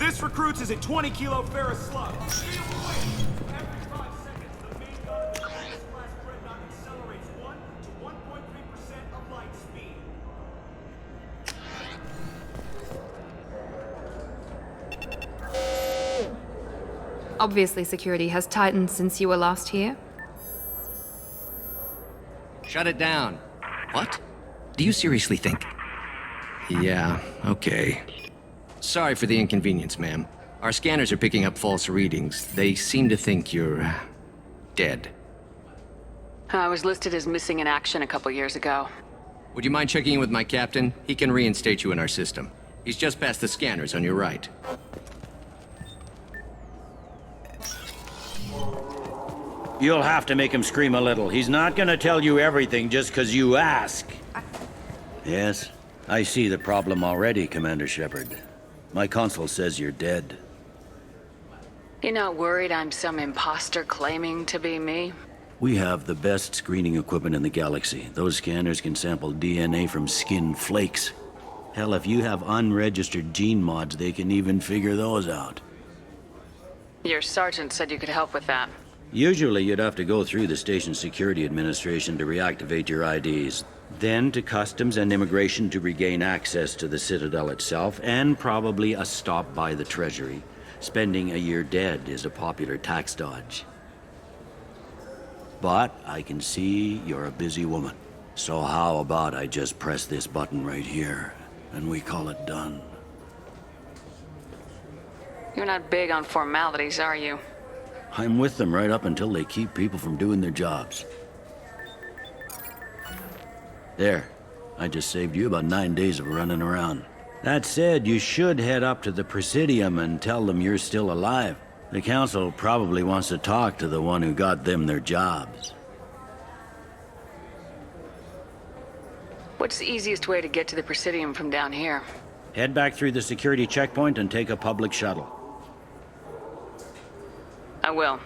This recruits is a 20 kilo ferrous slug. Every 5 seconds, the main gun of the class dreadnought accelerates 1 to 1.3% of light speed. Obviously, security has tightened since you were last here. Shut it down. What? Do you seriously think? Yeah, okay. Sorry for the inconvenience, ma'am. Our scanners are picking up false readings. They seem to think you're... dead. I was listed as missing in action a couple years ago. Would you mind checking in with my captain? He can reinstate you in our system. He's just past the scanners on your right. You'll have to make him scream a little. He's not gonna tell you everything just because you ask. Yes, I see the problem already, Commander Shepard. My console says you're dead. You're not worried I'm some imposter claiming to be me? We have the best screening equipment in the galaxy. Those scanners can sample DNA from skin flakes. Hell, if you have unregistered gene mods, they can even figure those out. Your sergeant said you could help with that. Usually you'd have to go through the station security administration to reactivate your IDs, then to customs and immigration to regain access to the Citadel itself, and probably a stop by the Treasury. Spending a year dead is a popular tax dodge. But I can see you're a busy woman. So how about I just press this button right here, and we call it done? You're not big on formalities, are you? I'm with them right up until they keep people from doing their jobs. There. I just saved you about 9 days of running around. That said, you should head up to the Presidium and tell them you're still alive. The Council probably wants to talk to the one who got them their jobs. What's the easiest way to get to the Presidium from down here? Head back through the security checkpoint and take a public shuttle. I will.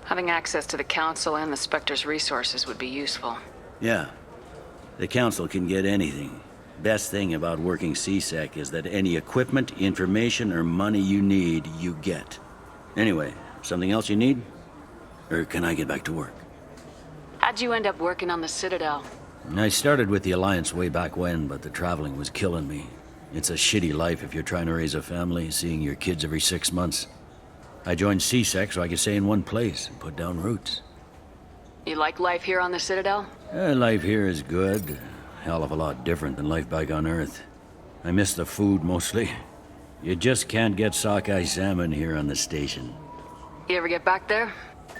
Having access to the Council and the Spectre's resources would be useful. Yeah. The Council can get anything. Best thing about working CSEC is that any equipment, information, or money you need, you get. Anyway, something else you need? Or can I get back to work? How'd you end up working on the Citadel? I started with the Alliance way back when, but the traveling was killing me. It's a shitty life if you're trying to raise a family, seeing your kids every 6 months. I joined CSEC so I could stay in one place and put down roots. You like life here on the Citadel? Life here is good. Hell of a lot different than life back on Earth. I miss the food mostly. You just can't get sockeye salmon here on the station. You ever get back there?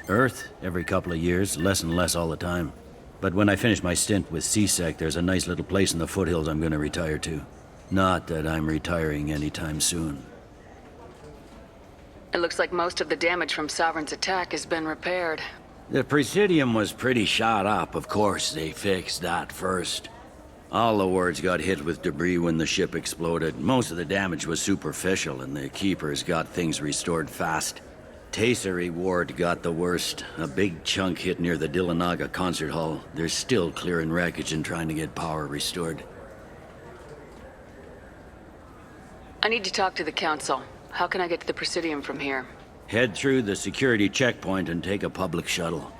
Earth, every couple of years, less and less all the time. But when I finish my stint with CSEC, there's a nice little place in the foothills I'm gonna retire to. Not that I'm retiring anytime soon. It looks like most of the damage from Sovereign's attack has been repaired. The Presidium was pretty shot up, of course. They fixed that first. All the wards got hit with debris when the ship exploded. Most of the damage was superficial, and the Keepers got things restored fast. Tasery Ward got the worst. A big chunk hit near the Dillanaga concert hall. They're still clearing wreckage and trying to get power restored. I need to talk to the Council. How can I get to the Presidium from here? Head through the security checkpoint and take a public shuttle.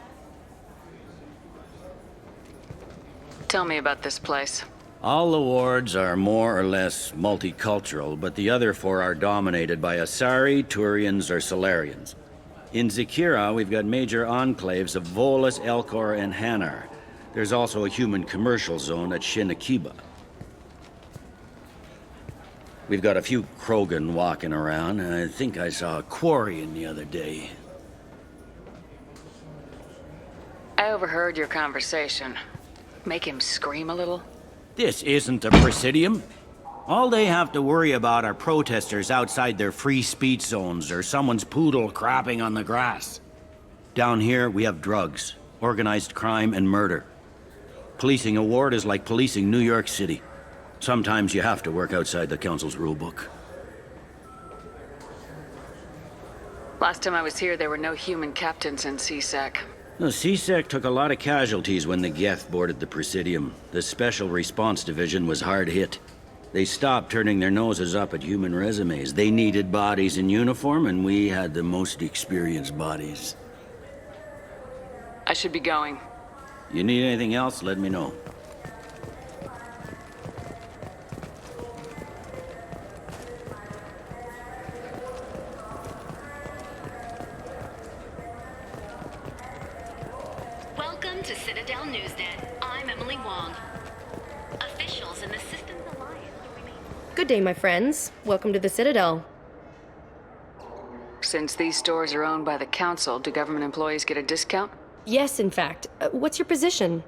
Tell me about this place. All the wards are more or less multicultural, but the other 4 are dominated by Asari, Turians, or Solarians. In Zakira, we've got major enclaves of Volus, Elcor, and Hanar. There's also a human commercial zone at Shinakiba. We've got a few Krogan walking around, and I think I saw a Quarian the other day. I overheard your conversation. Make him scream a little? This isn't the Presidium. All they have to worry about are protesters outside their free speech zones or someone's poodle crapping on the grass. Down here, we have drugs, organized crime, and murder. Policing a ward is like policing New York City. Sometimes you have to work outside the Council's rulebook. Last time I was here, there were no human captains in CSEC. The CSEC took a lot of casualties when the Geth boarded the Presidium. The Special Response Division was hard hit. They stopped turning their noses up at human resumes. They needed bodies in uniform, and we had the most experienced bodies. I should be going. You need anything else, let me know. Welcome to Citadel Newsnet. I'm Emily Wong. Officials in the Systems Alliance remain... Good day, my friends. Welcome to the Citadel. Since these stores are owned by the Council, do government employees get a discount? Yes, in fact. What's your position?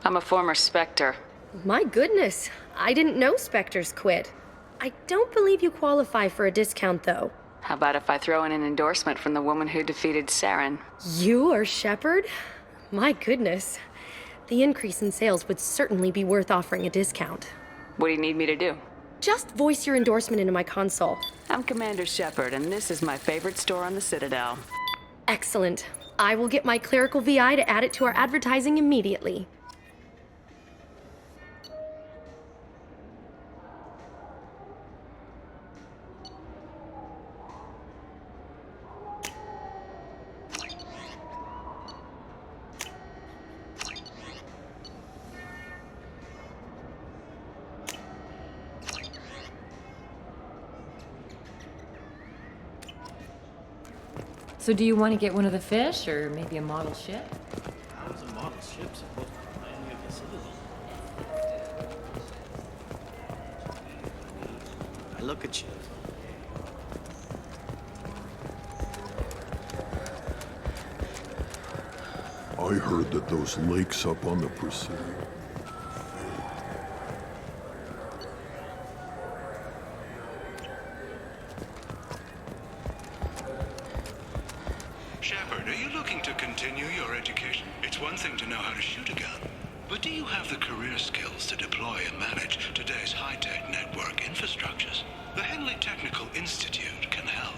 I'm a former Spectre. My goodness. I didn't know Spectres quit. I don't believe you qualify for a discount, though. How about if I throw in an endorsement from the woman who defeated Saren? You are Shepard? My goodness. The increase in sales would certainly be worth offering a discount. What do you need me to do? Just voice your endorsement into my console. I'm Commander Shepard, and this is my favorite store on the Citadel. Excellent. I will get my clerical VI to add it to our advertising immediately. So do you want to get one of the fish, or maybe a model ship? How is a model ship supposed to remind me of the Citadel? I look at you. I heard that those lakes up on the Presidio. Shepard, are you looking to continue your education? It's one thing to know how to shoot a gun, but do you have the career skills to deploy and manage today's high-tech network infrastructures? The Henley Technical Institute can help.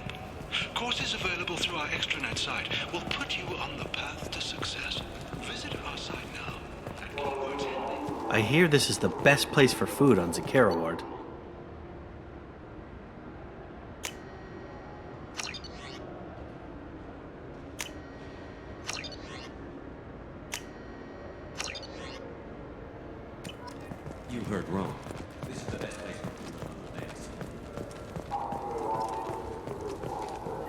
Courses available through our extranet site will put you on the path to success. Visit our site now at keywords Henley. I hear this is the best place for food on Zakera Ward. You heard wrong. This is the best place for food on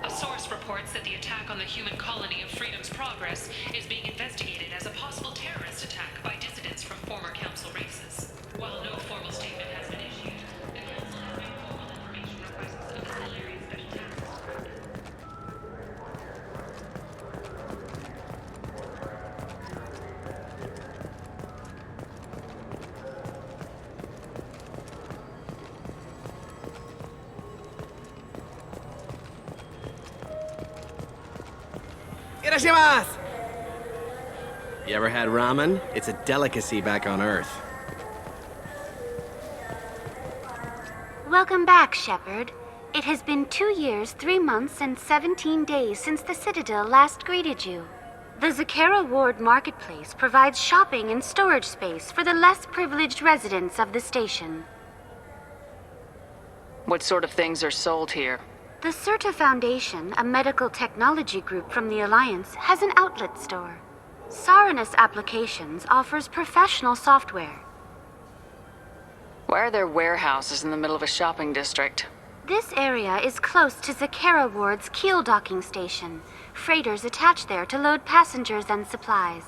the A source reports that the attack on the human colony of Freedom's Progress is being investigated as a possible terrorist attack by dissidents from former council races. While no formal statement has been issued, the council has made formal information requests of auxiliary special task force. You ever had ramen? It's a delicacy back on Earth. Welcome back, Shepard. It has been 2 years, 3 months, and 17 days since the Citadel last greeted you. The Zakera Ward Marketplace provides shopping and storage space for the less privileged residents of the station. What sort of things are sold here? The Certa Foundation, a medical technology group from the Alliance, has an outlet store. Saranus Applications offers professional software. Why are there warehouses in the middle of a shopping district? This area is close to Zakera Ward's keel docking station. Freighters attach there to load passengers and supplies.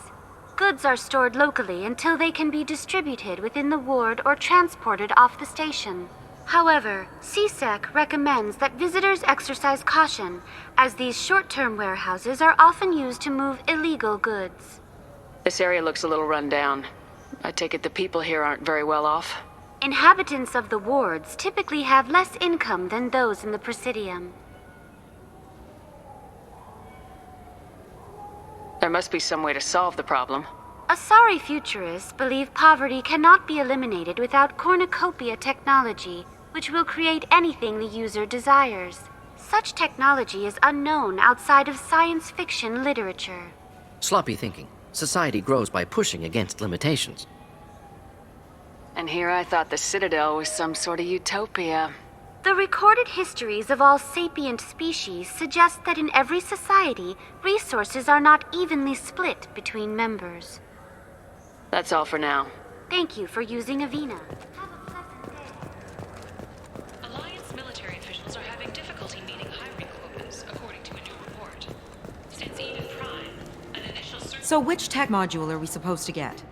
Goods are stored locally until they can be distributed within the ward or transported off the station. However, CSEC recommends that visitors exercise caution, as these short-term warehouses are often used to move illegal goods. This area looks a little run down. I take it the people here aren't very well off? Inhabitants of the wards typically have less income than those in the Presidium. There must be some way to solve the problem. Asari futurists believe poverty cannot be eliminated without cornucopia technology, which will create anything the user desires. Such technology is unknown outside of science fiction literature. Sloppy thinking. Society grows by pushing against limitations. And here I thought the Citadel was some sort of utopia. The recorded histories of all sapient species suggest that in every society, resources are not evenly split between members. That's all for now. Thank you for using Avena. Alliance military officials are having difficulty meeting hiring quotas, according to a new report. Since Eden Prime, an initial search... So which tech module are we supposed to get?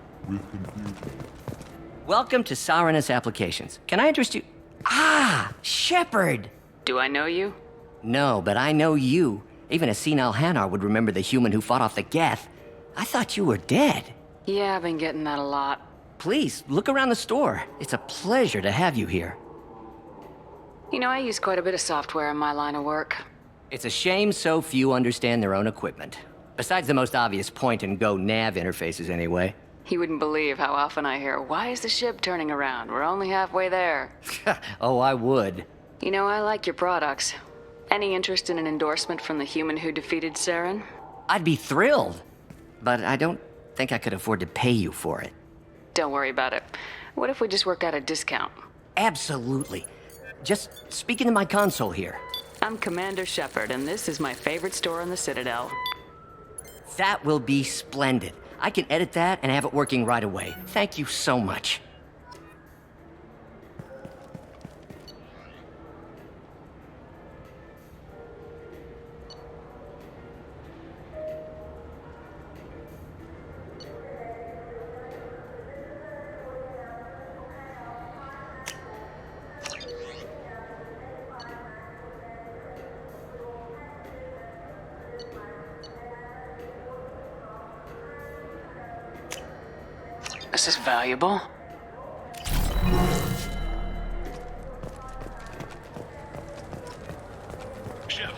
Welcome to Sarenus Applications. Can I interest you? Ah, Shepard! Do I know you? No, but I know you. Even a senile Hanar would remember the human who fought off the Geth. I thought you were dead. Yeah, I've been getting that a lot. Please, look around the store. It's a pleasure to have you here. You know, I use quite a bit of software in my line of work. It's a shame so few understand their own equipment. Besides the most obvious point-and-go nav interfaces, anyway. You wouldn't believe how often I hear, "Why is the ship turning around? We're only halfway there." Oh, I would. You know, I like your products. Any interest in an endorsement from the human who defeated Saren? I'd be thrilled. But I don't think I could afford to pay you for it. Don't worry about it. What if we just work out a discount? Absolutely. Just speak into my console here. I'm Commander Shepard, and this is my favorite store on the Citadel. That will be splendid. I can edit that and have it working right away. Thank you so much. This is valuable. Shepard,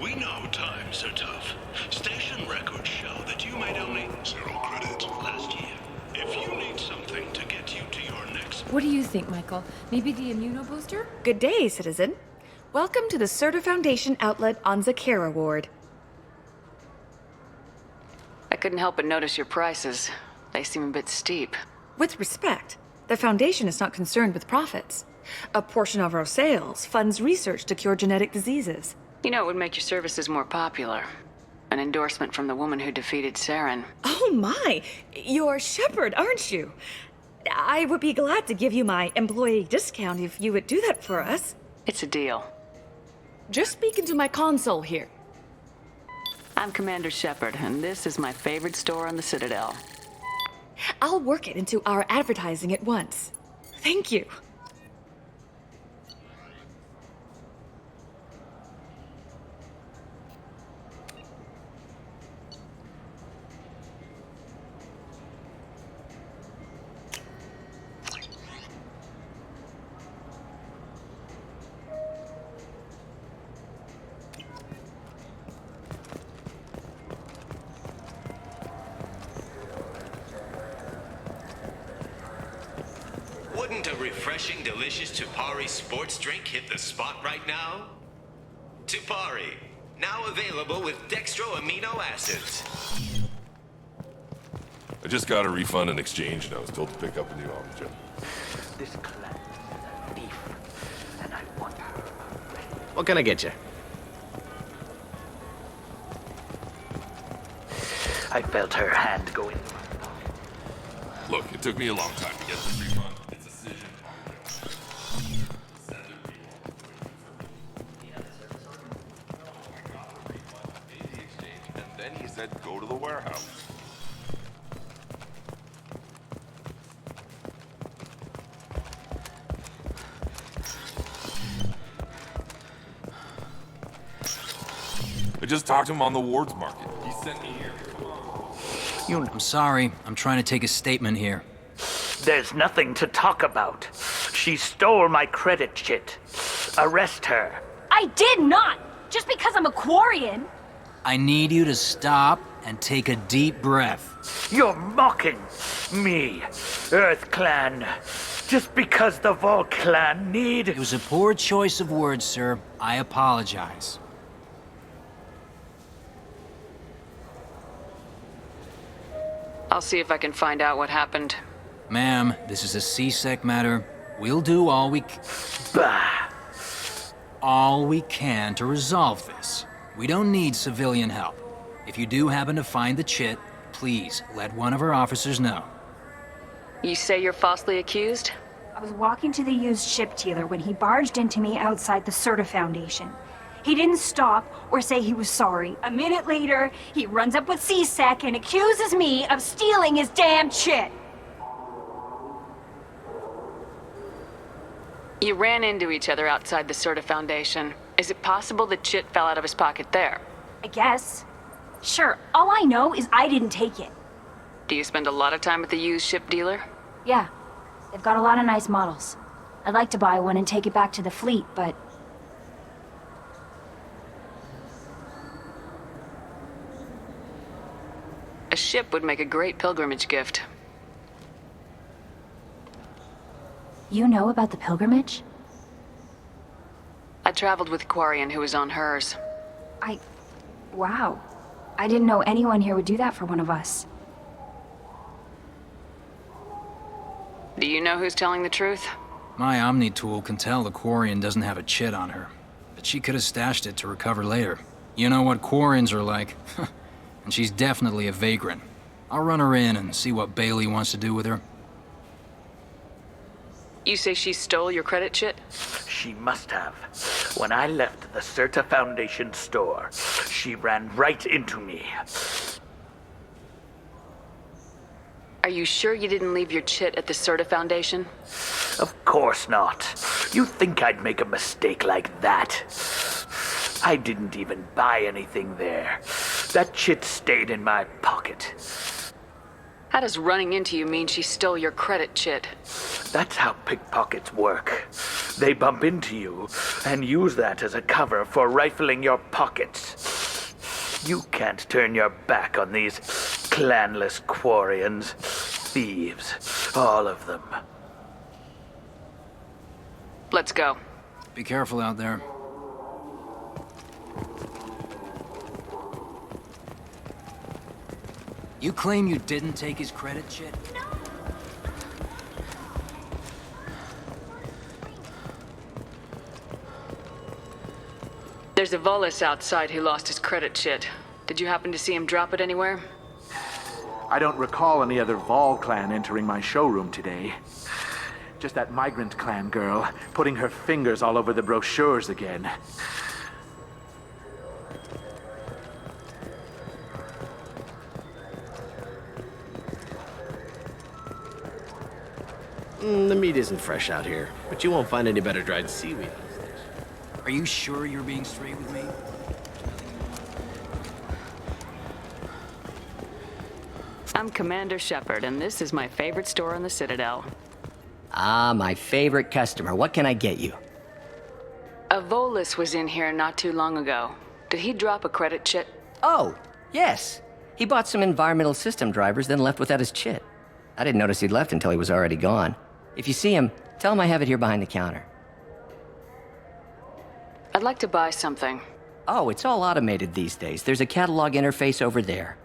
we know times are tough. Station records show that you made only 0 credits last year. If you need something to get you to your next... What do you think, Michael? Maybe the immunobooster? Good day, citizen. Welcome to the Certa Foundation outlet on Zakera Ward. I couldn't help but notice your prices. They seem a bit steep. With respect, the Foundation is not concerned with profits. A portion of our sales funds research to cure genetic diseases. You know, it would make your services more popular. An endorsement from the woman who defeated Saren. Oh my! You're Shepard, aren't you? I would be glad to give you my employee discount if you would do that for us. It's a deal. Just speak into my console here. I'm Commander Shepard, and this is my favorite store on the Citadel. I'll work it into our advertising at once. Thank you. Wouldn't a refreshing, delicious Tupari sports drink hit the spot right now? Tupari, now available with dextro amino acids. I just got a refund in exchange, and I was told to pick up a new object. This clan is a thief, and I want her. What can I get you? I felt her hand go in. Look, it took me a long time to get this refund. It's a decision. And then he said, go to the warehouse. I just talked to him on the Wards Market. He sent me here. I'm sorry. I'm trying to take a statement here. There's nothing to talk about. She stole my credit chit. Arrest her. I did not! Just because I'm a Quarian! I need you to stop and take a deep breath. You're mocking me, Earth Clan. Just because the Vol Clan need... It was a poor choice of words, sir. I apologize. I'll see if I can find out what happened. Ma'am, this is a C-Sec matter. We'll do all we can to resolve this. We don't need civilian help. If you do happen to find the chit, please let one of our officers know. You say you're falsely accused? I was walking to the used ship dealer when he barged into me outside the Serta Foundation. He didn't stop or say he was sorry. A minute later, he runs up with C-Sec and accuses me of stealing his damn chit. You ran into each other outside the Serta Foundation. Is it possible the chit fell out of his pocket there? I guess. Sure, all I know is I didn't take it. Do you spend a lot of time at the used ship dealer? Yeah, they've got a lot of nice models. I'd like to buy one and take it back to the fleet, but... A ship would make a great pilgrimage gift. You know about the pilgrimage? I traveled with Quarian who was on hers. Wow. I didn't know anyone here would do that for one of us. Do you know who's telling the truth? My Omni tool can tell the Quarian doesn't have a chit on her, but she could have stashed it to recover later. You know what Quarians are like, and she's definitely a vagrant. I'll run her in and see what Bailey wants to do with her. You say she stole your credit chit? She must have. When I left the Serta Foundation store, she ran right into me. Are you sure you didn't leave your chit at the Serta Foundation? Of course not. You think I'd make a mistake like that? I didn't even buy anything there. That chit stayed in my pocket. How does running into you mean she stole your credit chit? That's how pickpockets work. They bump into you and use that as a cover for rifling your pockets. You can't turn your back on these clanless Quarians. Thieves, all of them. Let's go. Be careful out there. You claim you didn't take his credit chit? There's a Volus outside who lost his credit chit. Did you happen to see him drop it anywhere? I don't recall any other Vol clan entering my showroom today. Just that migrant clan girl putting her fingers all over the brochures again. The meat isn't fresh out here, but you won't find any better dried seaweed. Are you sure you're being straight with me? I'm Commander Shepard, and this is my favorite store on the Citadel. Ah, my favorite customer. What can I get you? A Volus was in here not too long ago. Did he drop a credit chit? Oh, yes. He bought some environmental system drivers, then left without his chit. I didn't notice he'd left until he was already gone. If you see him, tell him I have it here behind the counter. I'd like to buy something. Oh, it's all automated these days. There's a catalog interface over there.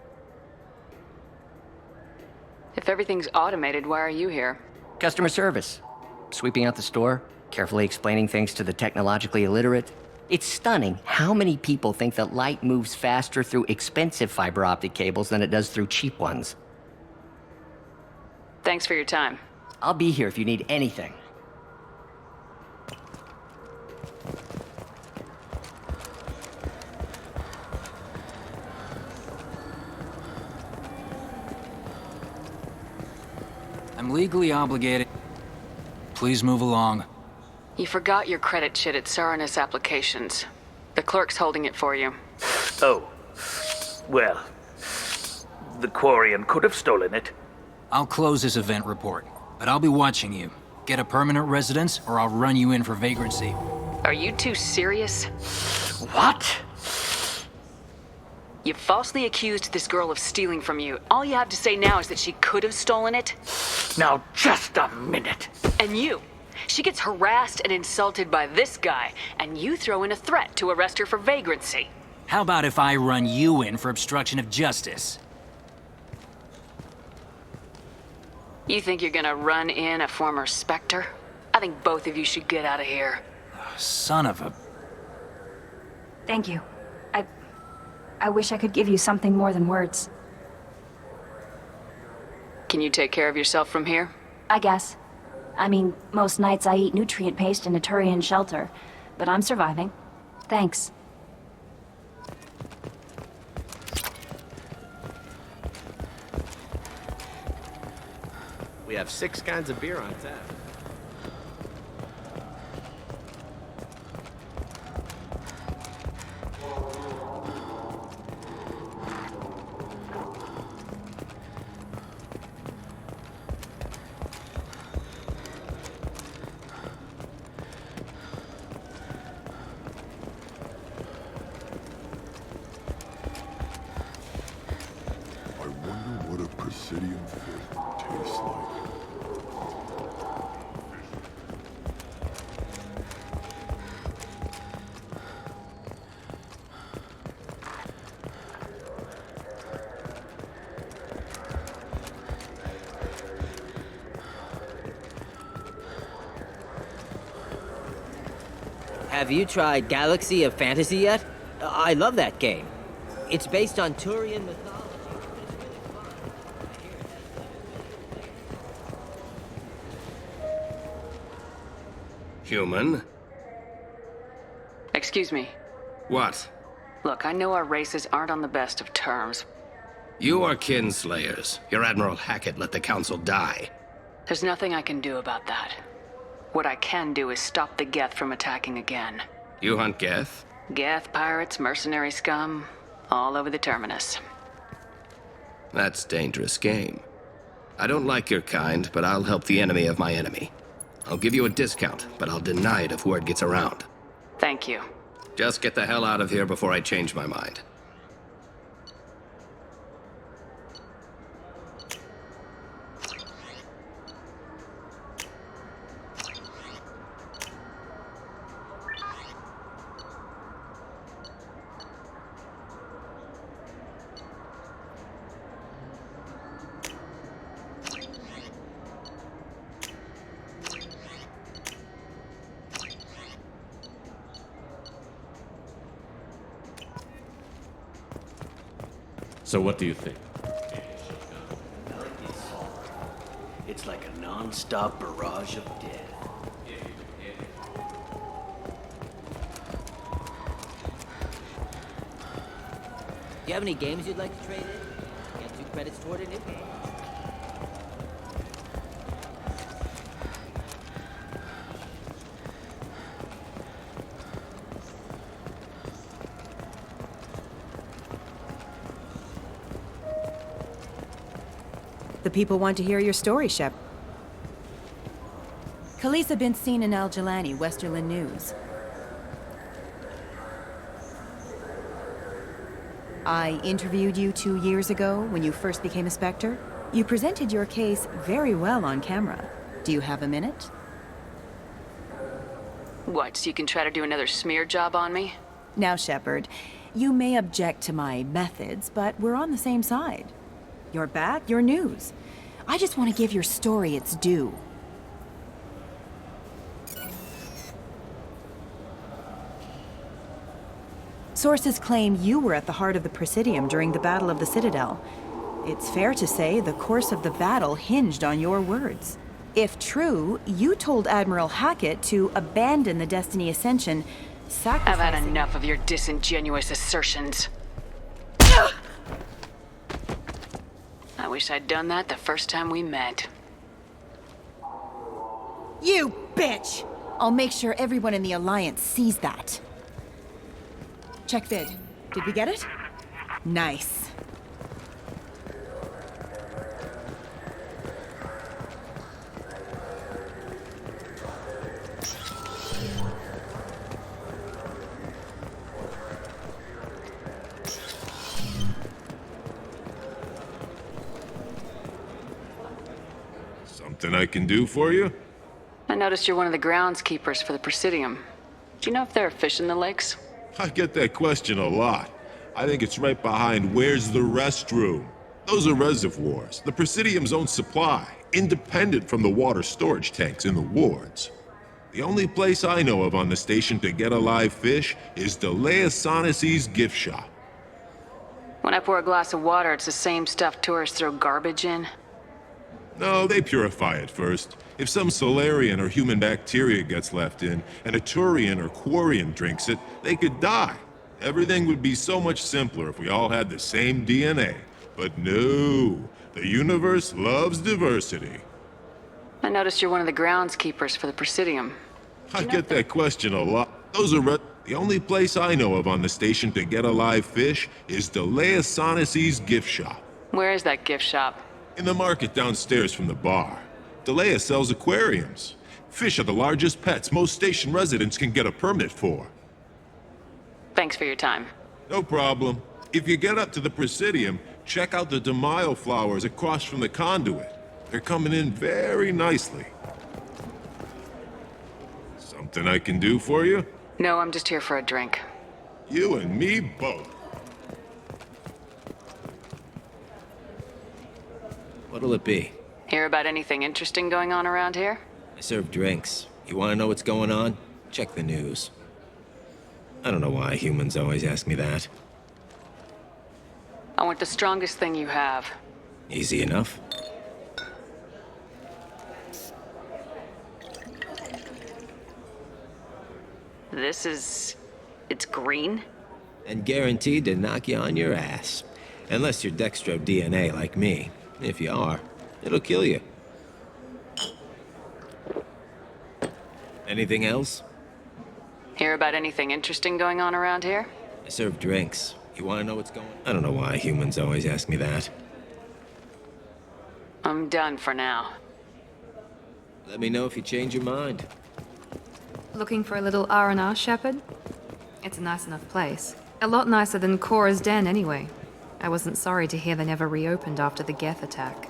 If everything's automated, why are you here? Customer service. Sweeping out the store, carefully explaining things to the technologically illiterate. It's stunning how many people think that light moves faster through expensive fiber optic cables than it does through cheap ones. Thanks for your time. I'll be here if you need anything. I'm legally obligated. Please move along. You forgot your credit chit at Saranus Applications. The clerk's holding it for you. Oh. Well, the Quarian could have stolen it. I'll close this event report, but I'll be watching you. Get a permanent residence, or I'll run you in for vagrancy. Are you two serious? What? You falsely accused this girl of stealing from you. All you have to say now is that she could have stolen it? Now, just a minute. And you. She gets harassed and insulted by this guy, and you throw in a threat to arrest her for vagrancy. How about if I run you in for obstruction of justice? You think you're gonna run in a former Spectre? I think both of you should get out of here. Son of a... Thank you. I wish I could give you something more than words. Can you take care of yourself from here? I guess. I mean, most nights I eat nutrient paste in a Turian shelter, but I'm surviving. Thanks. We have 6 kinds of beer on tap. I wonder what a Presidium fifth tastes like. Have you tried Galaxy of Fantasy yet? I love that game. It's based on Turian mythology. Human? Excuse me. What? Look, I know our races aren't on the best of terms. You are kinslayers. Your Admiral Hackett let the Council die. There's nothing I can do about that. What I can do is stop the Geth from attacking again. You hunt Geth? Geth, pirates, mercenary scum, all over the terminus. That's dangerous game. I don't like your kind, but I'll help the enemy of my enemy. I'll give you a discount, but I'll deny it if word gets around. Thank you. Just get the hell out of here before I change my mind. So what do you think? It's like a non-stop barrage of death. Do you have any games you'd like to trade in? Get 2 credits toward a new game. The people want to hear your story, Shep. Khaleesa been seen in Al Jalani, Westerland News. I interviewed you 2 years ago when you first became a Spectre. You presented your case very well on camera. Do you have a minute? What, so you can try to do another smear job on me? Now, Shepard, you may object to my methods, but we're on the same side. You're back, your news. I just want to give your story its due. Sources claim you were at the heart of the Presidium during the Battle of the Citadel. It's fair to say the course of the battle hinged on your words. If true, you told Admiral Hackett to abandon the Destiny Ascension, sacrificing... I've had enough of your disingenuous assertions. I wish I'd done that the first time we met. You bitch! I'll make sure everyone in the Alliance sees that. Check vid. Did we get it? Nice. Something I can do for you? I noticed you're one of the groundskeepers for the Presidium. Do you know if there are fish in the lakes? I get that question a lot. I think it's right behind where's the restroom. Those are reservoirs, the Presidium's own supply. independent from the water storage tanks in the wards. The only place I know of on the station to get a live fish is Delayasonicy's gift shop. When I pour a glass of water, it's the same stuff tourists throw garbage in. No, they purify it first. If some Solarian or human bacteria gets left in, and a Turian or Quarian drinks it, they could die. Everything would be so much simpler if we all had the same DNA. But no, the universe loves diversity. I noticed you're one of the groundskeepers for the Presidium. I get that question a lot. The only place I know of on the station to get a live fish is Delayasonicy's gift shop. Where is that gift shop? In the market downstairs from the bar. Delaya sells aquariums. Fish are the largest pets most station residents can get a permit for. Thanks for your time. No problem. If you get up to the Presidium, check out the DeMaio flowers across from the conduit. They're coming in very nicely. Something I can do for you? No, I'm just here for a drink. You and me both. What'll it be? Hear about anything interesting going on around here? I serve drinks. You want to know what's going on? Check the news. I don't know why humans always ask me that. I want the strongest thing you have. Easy enough. It's green? And guaranteed to knock you on your ass. Unless you're Dextro DNA like me. If you are, it'll kill you. Anything else? Hear about anything interesting going on around here? I serve drinks. You want to know what's going on? I don't know why humans always ask me that. I'm done for now. Let me know if you change your mind. Looking for a little R&R, Shepard? It's a nice enough place. A lot nicer than Cora's den, anyway. I wasn't sorry to hear they never reopened after the Geth attack.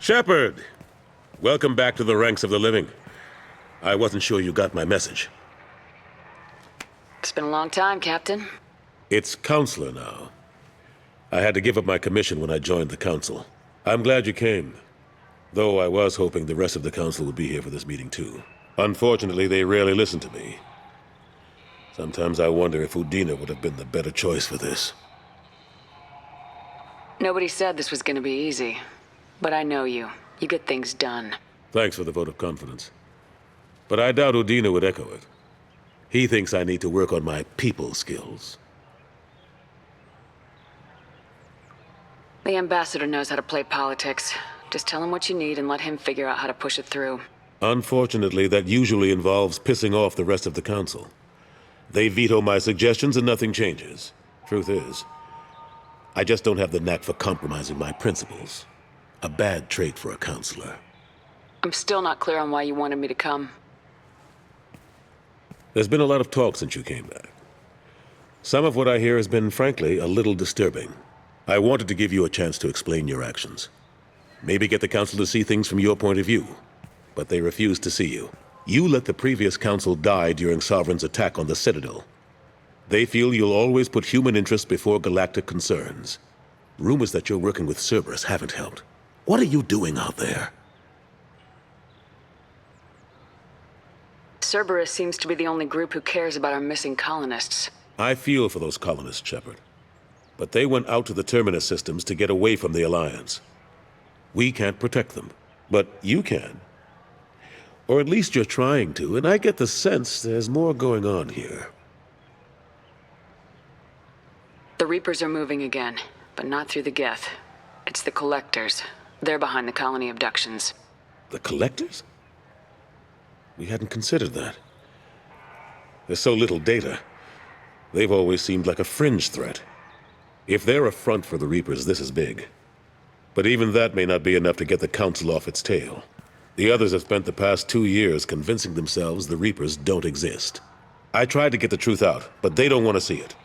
Shepard! Welcome back to the ranks of the living. I wasn't sure you got my message. It's been a long time, Captain. It's Counselor now. I had to give up my commission when I joined the Council. I'm glad you came, though I was hoping the rest of the Council would be here for this meeting too. Unfortunately, they rarely listen to me. Sometimes I wonder if Udina would have been the better choice for this. Nobody said this was gonna be easy. But I know you. You get things done. Thanks for the vote of confidence. But I doubt Udina would echo it. He thinks I need to work on my people skills. The ambassador knows how to play politics. Just tell him what you need and let him figure out how to push it through. Unfortunately, that usually involves pissing off the rest of the Council. They veto my suggestions and nothing changes. Truth is, I just don't have the knack for compromising my principles. A bad trait for a counselor. I'm still not clear on why you wanted me to come. There's been a lot of talk since you came back. Some of what I hear has been, frankly, a little disturbing. I wanted to give you a chance to explain your actions. Maybe get the Council to see things from your point of view. But they refuse to see you. You let the previous Council die during Sovereign's attack on the Citadel. They feel you'll always put human interests before galactic concerns. Rumors that you're working with Cerberus haven't helped. What are you doing out there? Cerberus seems to be the only group who cares about our missing colonists. I feel for those colonists, Shepard. But they went out to the Terminus systems to get away from the Alliance. We can't protect them, but you can. Or at least you're trying to, and I get the sense there's more going on here. The Reapers are moving again, but not through the Geth. It's the Collectors. They're behind the colony abductions. The Collectors? We hadn't considered that. There's so little data. They've always seemed like a fringe threat. If they're a front for the Reapers, this is big. But even that may not be enough to get the Council off its tail. The others have spent the past 2 years convincing themselves the Reapers don't exist. I tried to get the truth out, but they don't want to see it.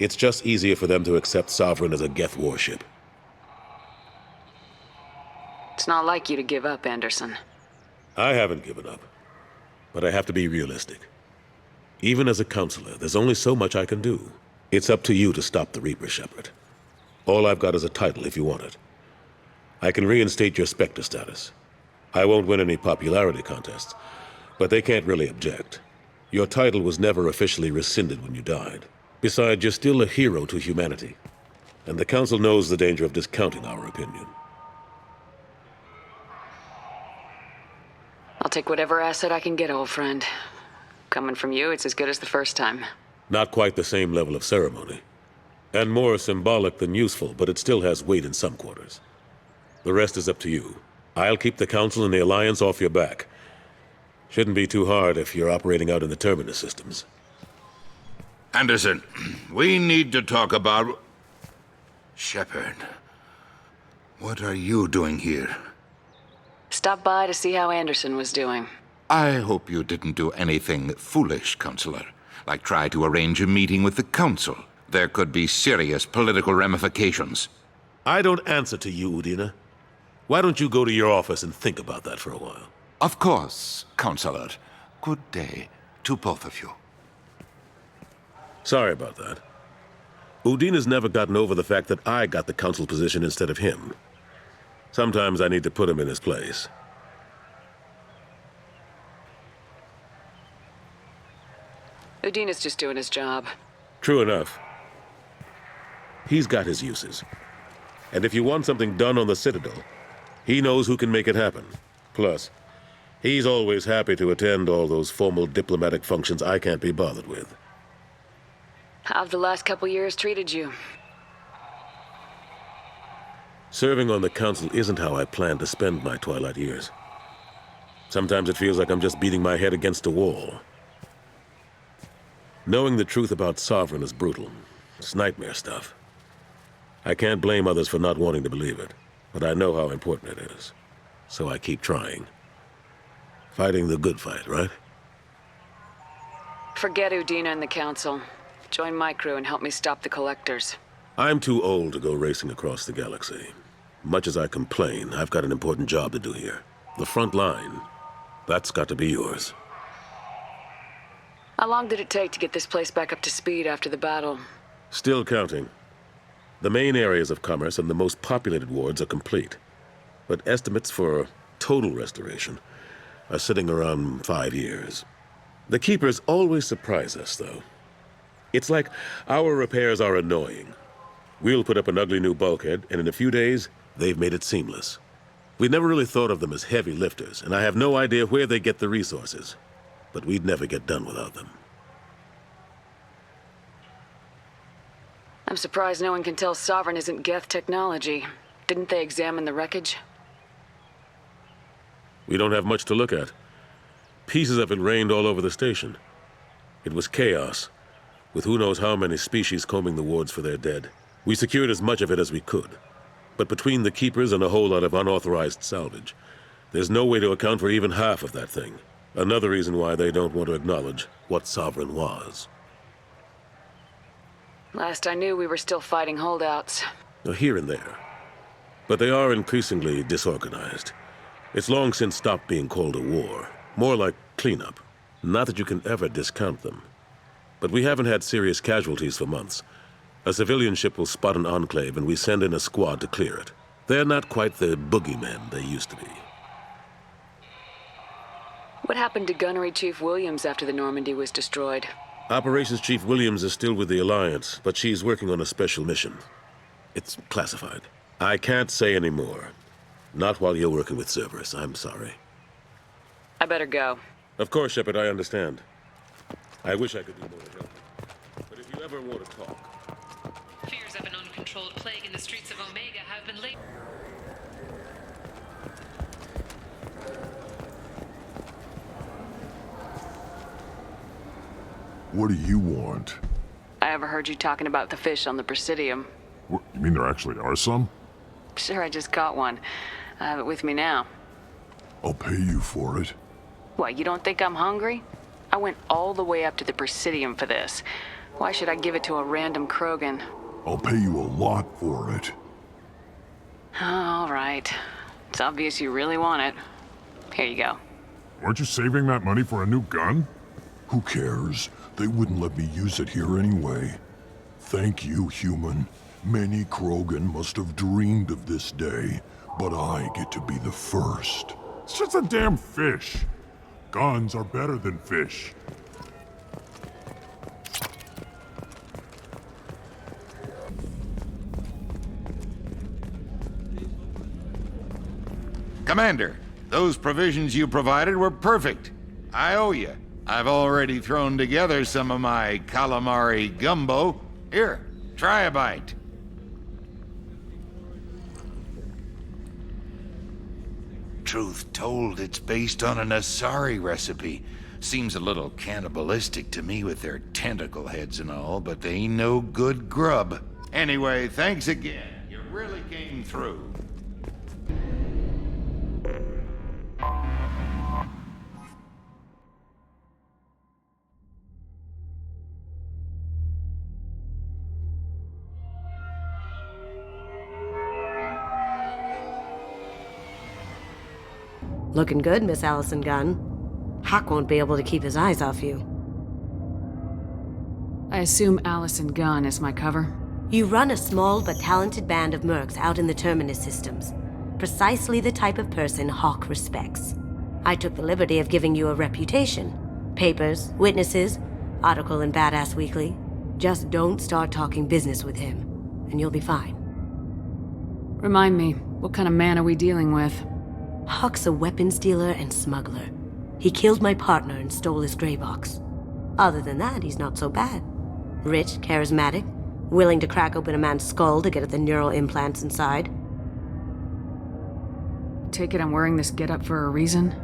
It's just easier for them to accept Sovereign as a Geth warship. It's not like you to give up, Anderson. I haven't given up, but I have to be realistic. Even as a counselor, there's only so much I can do. It's up to you to stop the Reaper, Shepard. All I've got is a title if you want it. I can reinstate your Spectre status. I won't win any popularity contests, but they can't really object. Your title was never officially rescinded when you died. Besides, you're still a hero to humanity, and the Council knows the danger of discounting our opinion. I'll take whatever asset I can get, old friend. Coming from you, it's as good as the first time. Not quite the same level of ceremony. And more symbolic than useful, but it still has weight in some quarters. The rest is up to you. I'll keep the Council and the Alliance off your back. Shouldn't be too hard if you're operating out in the Terminus systems. Anderson, we need to talk about... Shepard, what are you doing here? Stop by to see how Anderson was doing. I hope you didn't do anything foolish, Counselor. Like try to arrange a meeting with the Council. There could be serious political ramifications. I don't answer to you, Udina. Why don't you go to your office and think about that for a while? Of course, Counselor. Good day to both of you. Sorry about that. Udina's never gotten over the fact that I got the Council position instead of him. Sometimes I need to put him in his place. Udina's just doing his job. True enough. He's got his uses. And if you want something done on the Citadel, he knows who can make it happen. Plus, he's always happy to attend all those formal diplomatic functions I can't be bothered with. How have the last couple years treated you? Serving on the Council isn't how I plan to spend my twilight years. Sometimes it feels like I'm just beating my head against a wall. Knowing the truth about Sovereign is brutal. It's nightmare stuff. I can't blame others for not wanting to believe it, but I know how important it is. So I keep trying. Fighting the good fight, right? Forget Udina and the Council. Join my crew and help me stop the Collectors. I'm too old to go racing across the galaxy. Much as I complain, I've got an important job to do here. The front line, that's got to be yours. How long did it take to get this place back up to speed after the battle? Still counting. The main areas of commerce and the most populated wards are complete. But estimates for total restoration are sitting around 5 years. The Keepers always surprise us, though. It's like our repairs are annoying. We'll put up an ugly new bulkhead, and in a few days, they've made it seamless. We'd never really thought of them as heavy lifters, and I have no idea where they get the resources. But we'd never get done without them. I'm surprised no one can tell Sovereign isn't Geth technology. Didn't they examine the wreckage? We don't have much to look at. Pieces of it rained all over the station. It was chaos, with who knows how many species combing the wards for their dead. We secured as much of it as we could. But between the Keepers and a whole lot of unauthorized salvage, there's no way to account for even half of that thing. Another reason why they don't want to acknowledge what Sovereign was. Last I knew, we were still fighting holdouts. Here and there. But they are increasingly disorganized. It's long since stopped being called a war. More like cleanup. Not that you can ever discount them. But we haven't had serious casualties for months. A civilian ship will spot an enclave and we send in a squad to clear it. They're not quite the boogeymen they used to be. What happened to Gunnery Chief Williams after the Normandy was destroyed? Operations Chief Williams is still with the Alliance, but she's working on a special mission. It's classified. I can't say any more. Not while you're working with Cerberus, I'm sorry. I better go. Of course, Shepard, I understand. I wish I could do more to help. But if you ever want to talk... Fears of an uncontrolled plague in the streets of Omega have been laid... What do you want? I overheard you talking about the fish on the Presidium. What, you mean there actually are some? Sure, I just caught one. I have it with me now. I'll pay you for it. What, you don't think I'm hungry? I went all the way up to the Presidium for this. Why should I give it to a random Krogan? I'll pay you a lot for it. All right. It's obvious you really want it. Here you go. Aren't you saving that money for a new gun? Who cares? They wouldn't let me use it here anyway. Thank you, human. Many Krogan must have dreamed of this day, but I get to be the first. It's just a damn fish. Guns are better than fish. Commander, those provisions you provided were perfect. I owe you. I've already thrown together some of my calamari gumbo. Here, try a bite. Truth told, it's based on an Asari recipe. Seems a little cannibalistic to me with their tentacle heads and all, but they ain't no good grub. Anyway, thanks again. You really came through. Looking good, Miss Allison Gunn. Hawk won't be able to keep his eyes off you. I assume Allison Gunn is my cover? You run a small but talented band of mercs out in the Terminus systems. Precisely the type of person Hawk respects. I took the liberty of giving you a reputation. Papers, witnesses, article in Badass Weekly. Just don't start talking business with him, and you'll be fine. Remind me, what kind of man are we dealing with? Hawk's a weapons dealer and smuggler. He killed my partner and stole his gray box. Other than that, he's not so bad. Rich, charismatic, willing to crack open a man's skull to get at the neural implants inside. Take it I'm wearing this getup for a reason?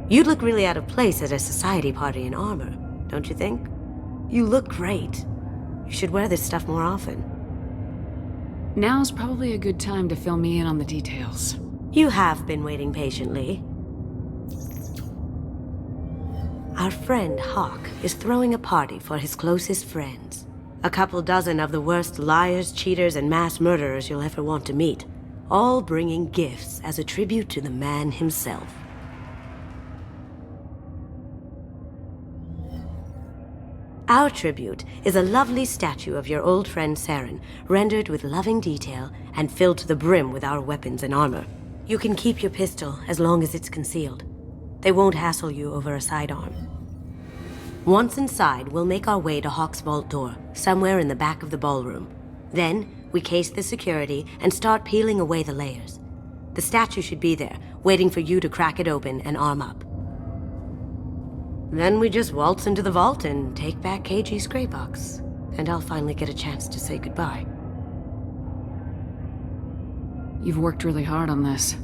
You'd look really out of place at a society party in armor, don't you think? You look great. You should wear this stuff more often. Now's probably a good time to fill me in on the details. You have been waiting patiently. Our friend Hawk is throwing a party for his closest friends. A couple dozen of the worst liars, cheaters, and mass murderers you'll ever want to meet. All bringing gifts as a tribute to the man himself. Our tribute is a lovely statue of your old friend Saren, rendered with loving detail and filled to the brim with our weapons and armor. You can keep your pistol as long as it's concealed. They won't hassle you over a sidearm. Once inside, we'll make our way to Hawk's vault door, somewhere in the back of the ballroom. Then, we case the security and start peeling away the layers. The statue should be there, waiting for you to crack it open and arm up. Then we just waltz into the vault and take back KG's gray box. And I'll finally get a chance to say goodbye. You've worked really hard on this.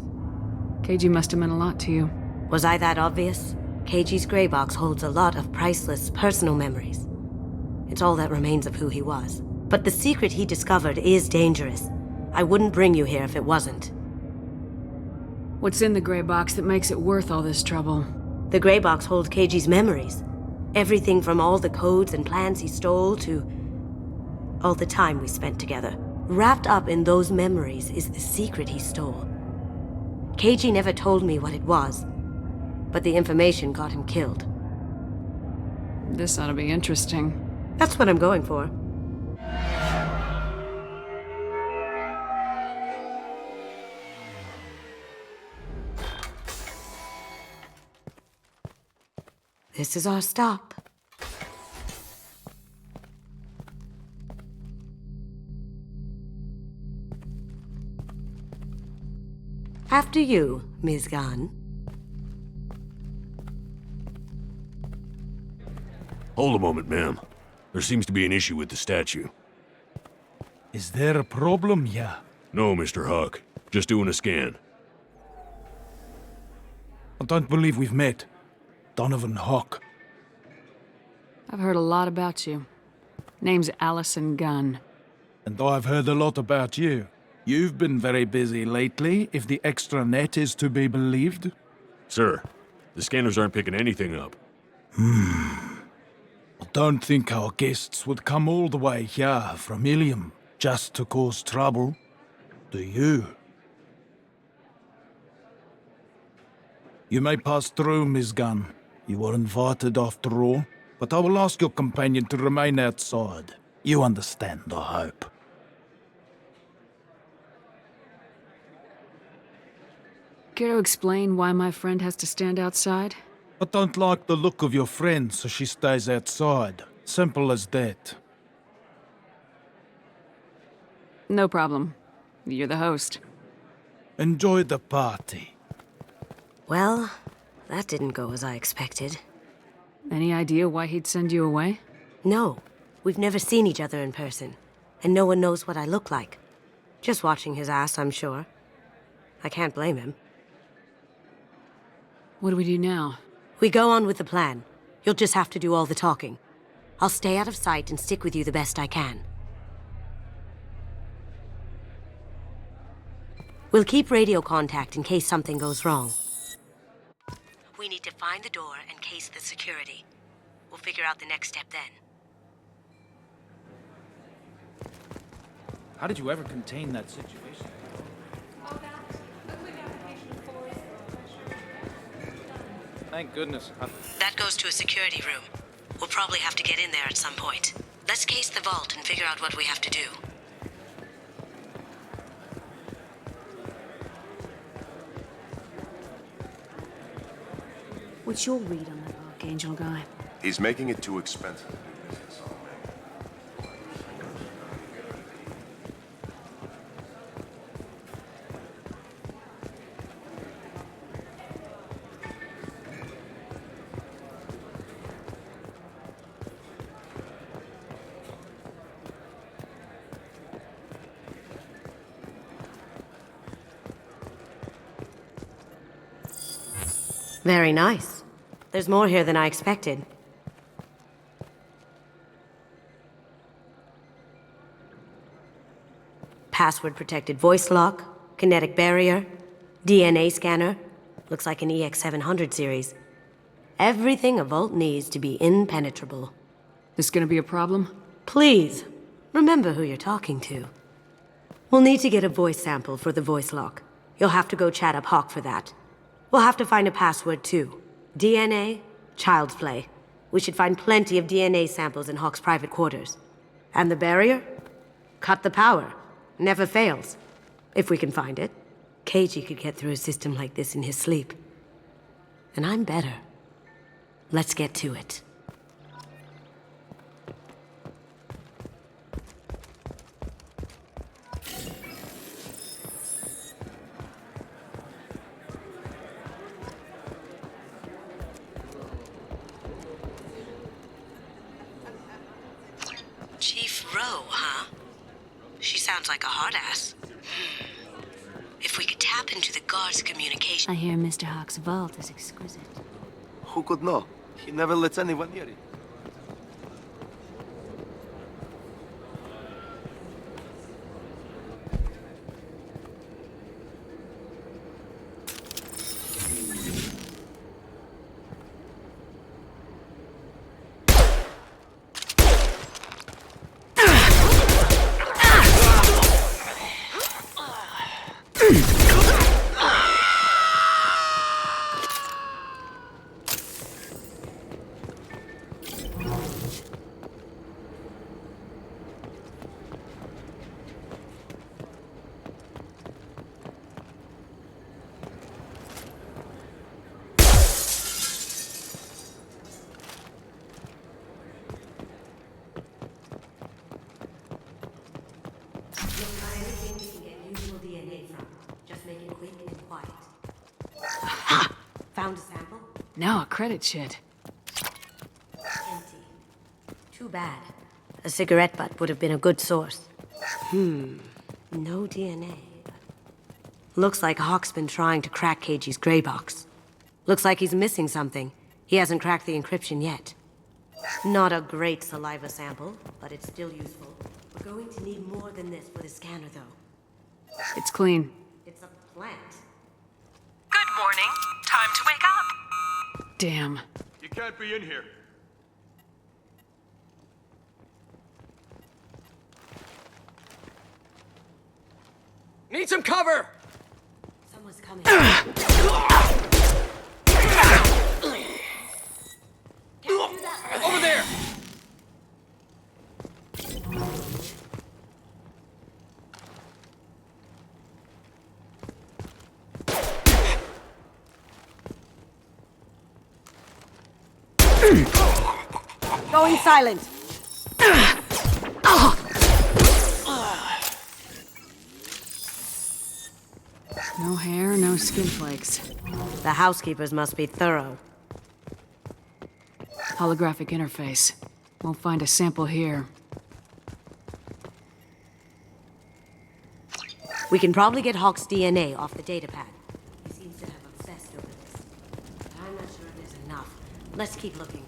KG must have meant a lot to you. Was I that obvious? KG's gray box holds a lot of priceless personal memories. It's all that remains of who he was. But the secret he discovered is dangerous. I wouldn't bring you here if it wasn't. What's in the gray box that makes it worth all this trouble? The gray box holds KG's memories. Everything from all the codes and plans he stole to All the time we spent together. Wrapped up in those memories is the secret he stole. KG never told me what it was, but the information got him killed. This ought to be interesting. That's what I'm going for. This is our stop. After you, Ms. Gunn. Hold a moment, ma'am. There seems to be an issue with the statue. Is there a problem, yeah? No, Mr. Huck. Just doing a scan. I don't believe we've met. Donovan Huck. I've heard a lot about you. Name's Allison Gunn. And I've heard a lot about you. You've been very busy lately, if the extranet is to be believed. Sir, the scanners aren't picking anything up. I don't think our guests would come all the way here from Ilium just to cause trouble. Do you? You may pass through, Ms. Gunn. You were invited after all, but I will ask your companion to remain outside. You understand, I hope. Care to explain why my friend has to stand outside? I don't like the look of your friend, so she stays outside. Simple as that. No problem. You're the host. Enjoy the party. Well, that didn't go as I expected. Any idea why he'd send you away? No. We've never seen each other in person, and no one knows what I look like. Just watching his ass, I'm sure. I can't blame him. What do we do now? We go on with the plan. You'll just have to do all the talking. I'll stay out of sight and stick with you the best I can. We'll keep radio contact in case something goes wrong. We need to find the door and case the security. We'll figure out the next step then. How did you ever contain that situation? Thank goodness. That goes to a security room. We'll probably have to get in there at some point. Let's case the vault and figure out what we have to do. What's your read on that Archangel guy? He's making it too expensive. Very nice. There's more here than I expected. Password-protected voice lock, kinetic barrier, DNA scanner. Looks like an EX700 series. Everything a vault needs to be impenetrable. This gonna be a problem? Please, remember who you're talking to. We'll need to get a voice sample for the voice lock. You'll have to go chat up Hawk for that. We'll have to find a password, too. DNA, child's play. We should find plenty of DNA samples in Hawk's private quarters. And the barrier? Cut the power. Never fails. If we can find it. KG could get through a system like this in his sleep. And I'm better. Let's get to it. Chief Rowe, huh? She sounds like a hard ass. If we could tap into the guard's communication... I hear Mr. Hawk's vault is exquisite. Who could know? He never lets anyone near it. Now a credit shed. Empty. Too bad. A cigarette butt would have been a good source. No DNA. Looks like Hawk's been trying to crack KG's gray box. Looks like he's missing something. He hasn't cracked the encryption yet. Not a great saliva sample, but it's still useful. We're going to need more than this for the scanner, though. It's clean. It's a plant. Good morning. Time to wake up. Damn. You can't be in here. Need some cover! Someone's coming. Over there! Going silent. No hair, no skin flakes. The housekeepers must be thorough. Holographic interface. Won't find a sample here. We can probably get Hawk's DNA off the datapad. He seems to have obsessed over this. But I'm not sure there's enough. Let's keep looking.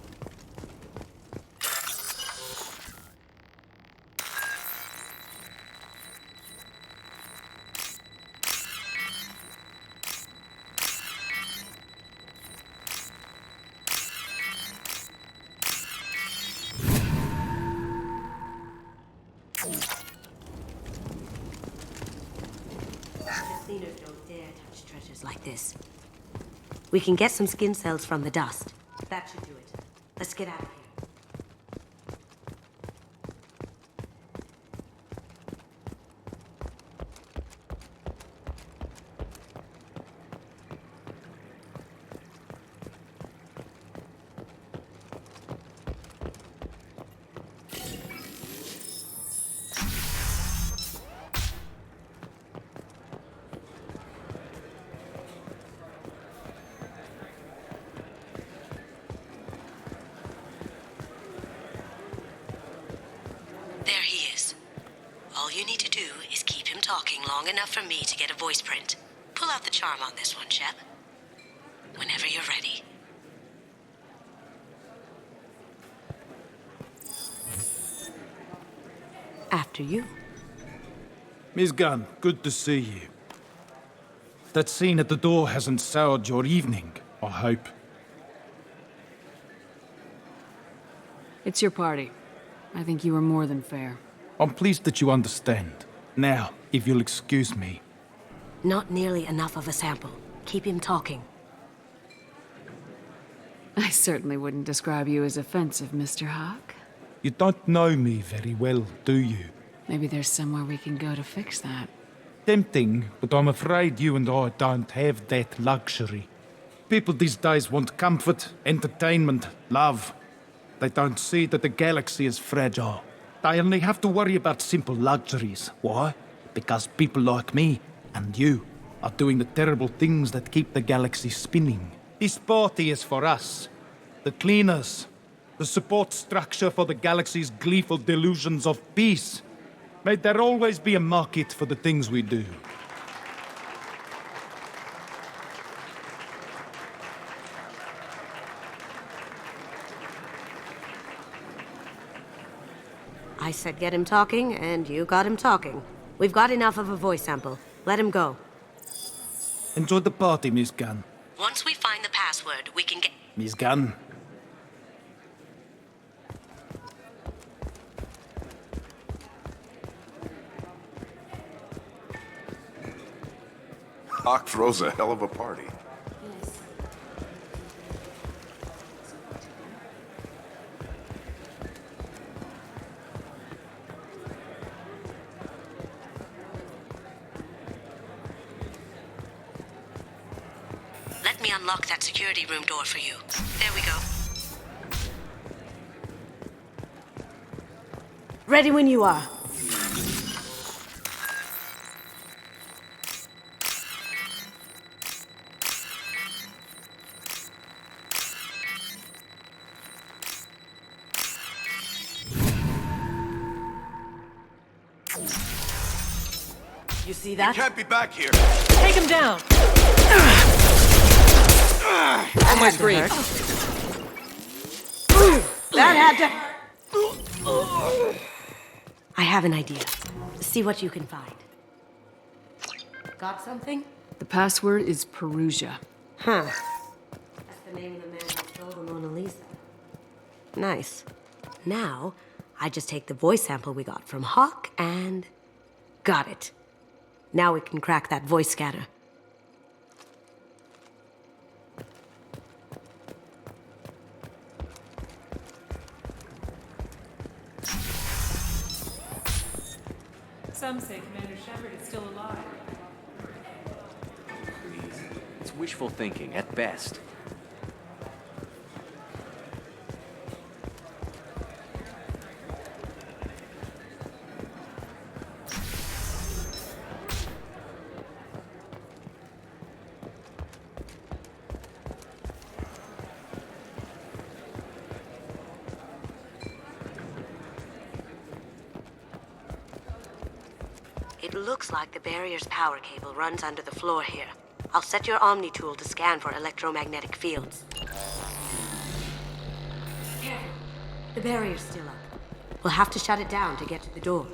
Cleaners don't dare touch treasures like this. We can get some skin cells from the dust. That should do it. Let's get out of here. There he is. All you need to do is keep him talking long enough for me to get a voice print. Pull out the charm on this one, Shep. Whenever you're ready. After you. Miss Gunn, good to see you. That scene at the door hasn't soured your evening, I hope. It's your party. I think you were more than fair. I'm pleased that you understand. Now, if you'll excuse me. Not nearly enough of a sample. Keep him talking. I certainly wouldn't describe you as offensive, Mr. Hawk. You don't know me very well, do you? Maybe there's somewhere we can go to fix that. Tempting, but I'm afraid you and I don't have that luxury. People these days want comfort, entertainment, love. They don't see that the galaxy is fragile. They only have to worry about simple luxuries. Why? Because people like me and you are doing the terrible things that keep the galaxy spinning. This party is for us, the cleaners, the support structure for the galaxy's gleeful delusions of peace. May there always be a market for the things we do. I said get him talking, and you got him talking. We've got enough of a voice sample. Let him go. Enjoy the party, Miss Gunn. Once we find the password, we can get... Miss Gunn. Hawk throws a hell of a party. Let me unlock that security room door for you. There we go. Ready when you are. see that? He can't be back here. Take him down! On my screen! That had to... I have an idea. See what you can find. Got something? The password is Perusia. Huh. That's the name of the man who stole the Mona Lisa. Nice. Now, I just take the voice sample we got from Hawk and... got it. Now we can crack that voice scanner. Some say Commander Shepard is still alive. Please. It's wishful thinking, at best. It looks like the barrier's power cable runs under the floor here. I'll set your Omni tool to scan for electromagnetic fields. Careful. The barrier's still up. We'll have to shut it down to get to the door.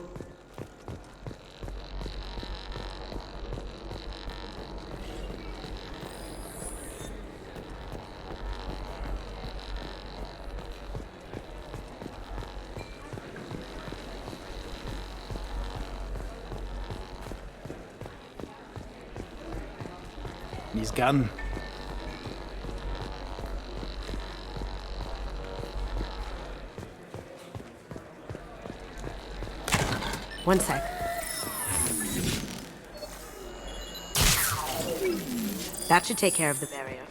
He's gone. One sec. That should take care of the barrier.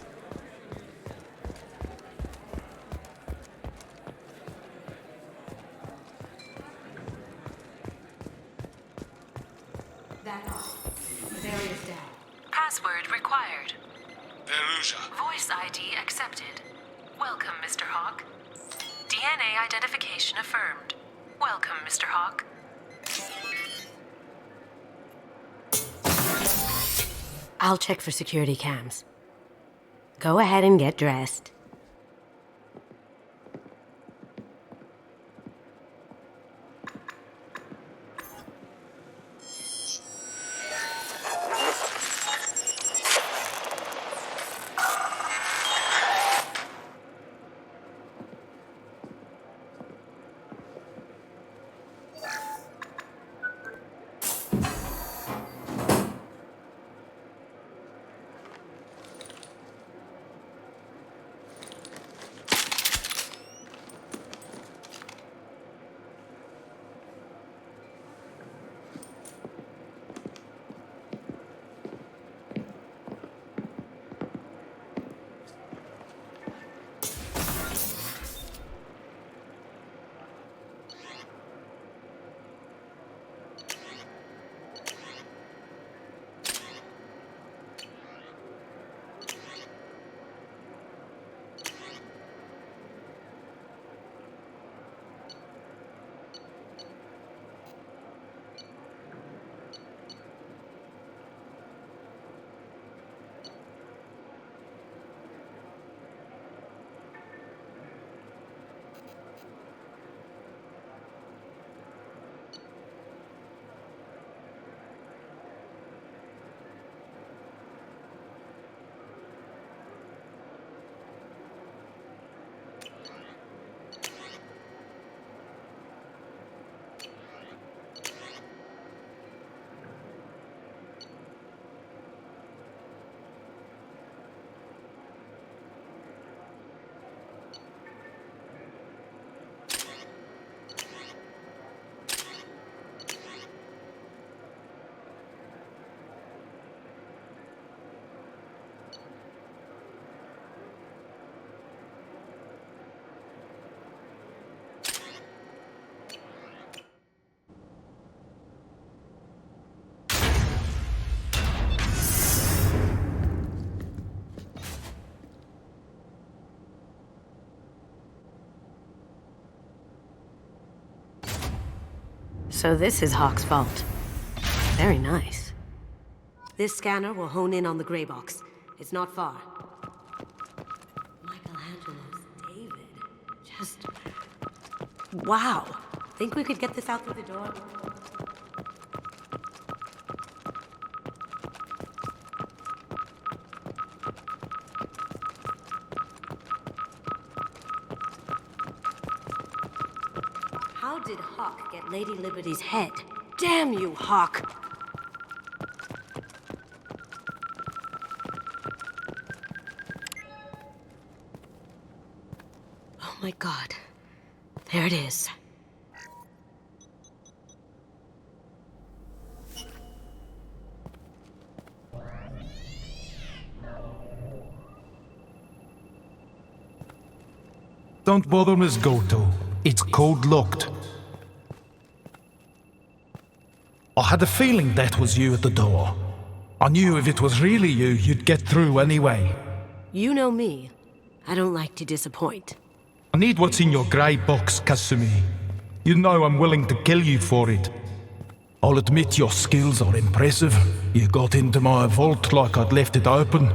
That's all. The barrier's down. Password required. Perusia. Voice ID accepted. Welcome, Mr. Hawk. DNA identification affirmed. Welcome, Mr. Hawk. I'll check for security cams. Go ahead and get dressed. So this is Hawk's vault. Very nice. This scanner will hone in on the gray box. It's not far. Michelangelo's David. Just... wow. Think we could get this out through the door? How did Hawk get Lady Liberty's head? Damn you, Hawk! Oh my god. There it is. Don't bother, Miss Goto. It's code-locked. I had a feeling that was you at the door. I knew if it was really you, you'd get through anyway. You know me. I don't like to disappoint. I need what's in your grey box, Kasumi. You know I'm willing to kill you for it. I'll admit your skills are impressive. You got into my vault like I'd left it open,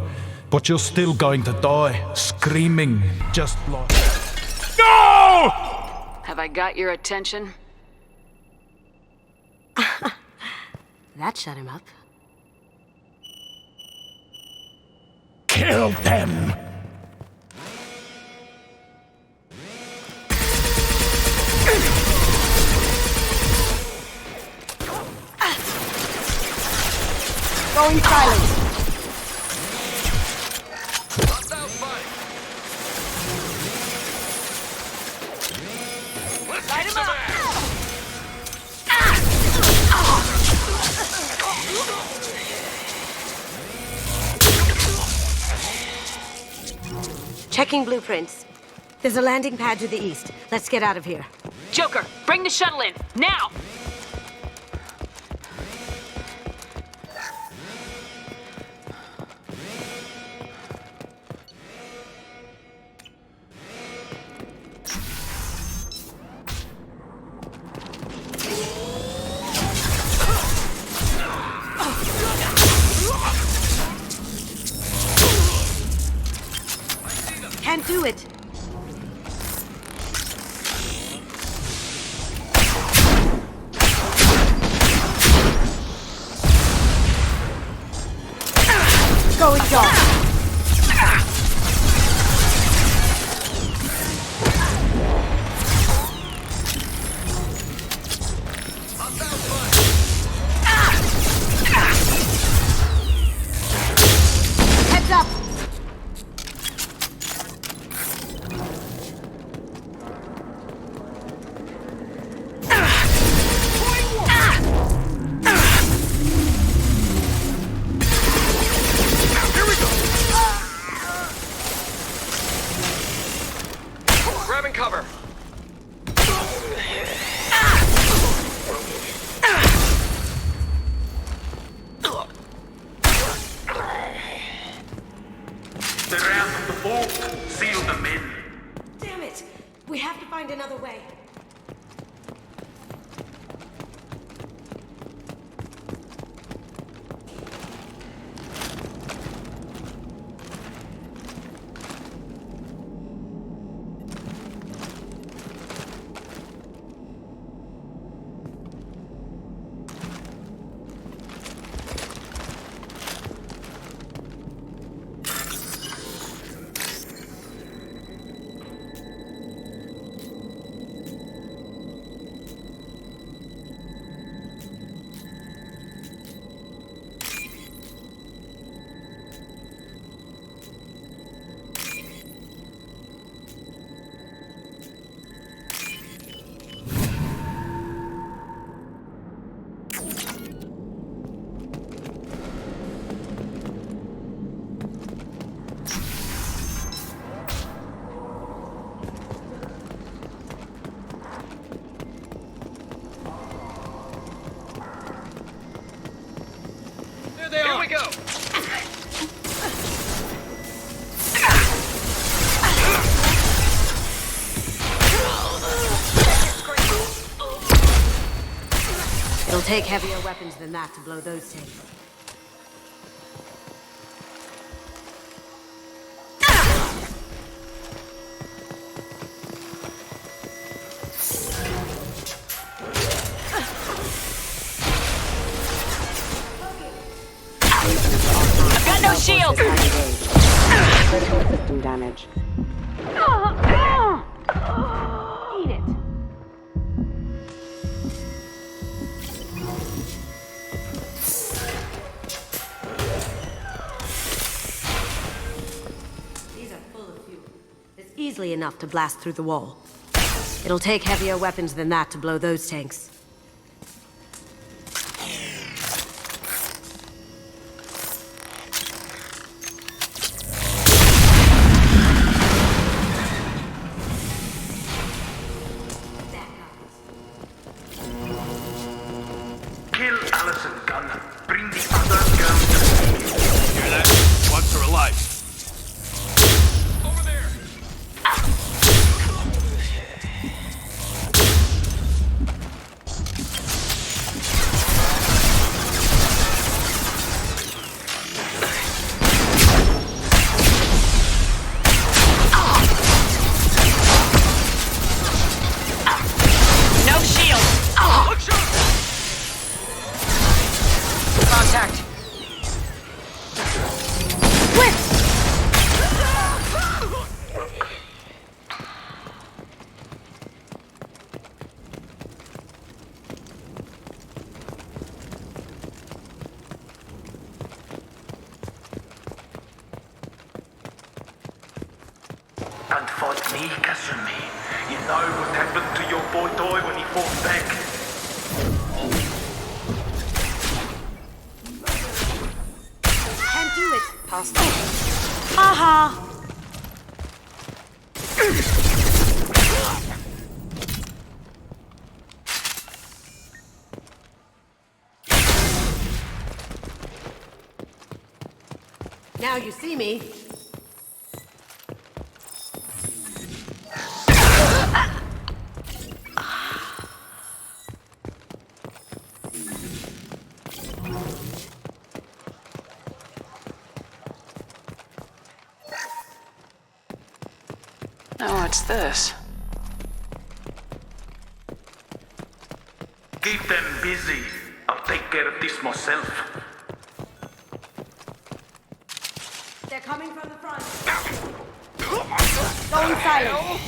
but you're still going to die, screaming, just like... No! Have I got your attention? That shut him up. Kill them! Going silent. Light him up! Checking blueprints. There's a landing pad to the east. Let's get out of here. Joker, bring the shuttle in, now! Can't do it. Going dark. Heads up. Grabbing cover. The wrath of the Vault sealed them in. Damn it. We have to find another way. Here we go. It'll take heavier weapons than that to blow those things. damage. Eat it. These are full of fuel. It's easily enough to blast through the wall. It'll take heavier weapons than that to blow those tanks. Kill Allison Gunn. Bring the other girl to me. Hear that? Wants her alive. Over there. No shield! Look out! Contact. And fight me, Kasumi. You know what happened to your boy Toy when he fought back. Can't do it. Aha! Now you see me. Oh, what's this? Keep them busy. I'll take care of this myself. They're coming from the front. Going silent.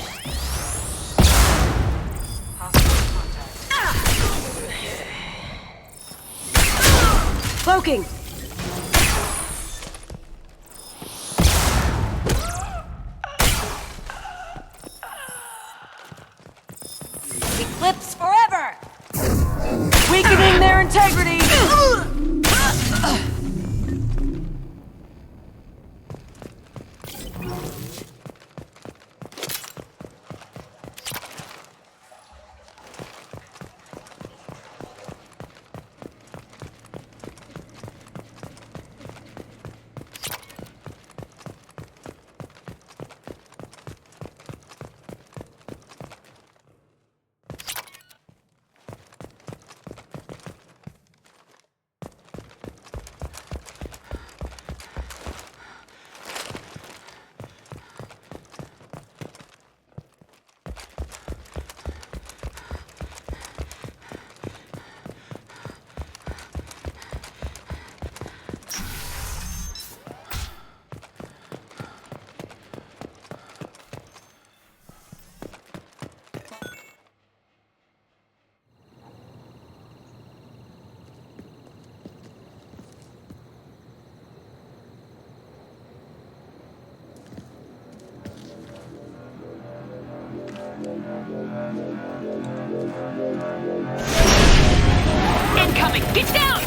Cloaking. Eclipse forever. Weakening their integrity. Incoming! Get down!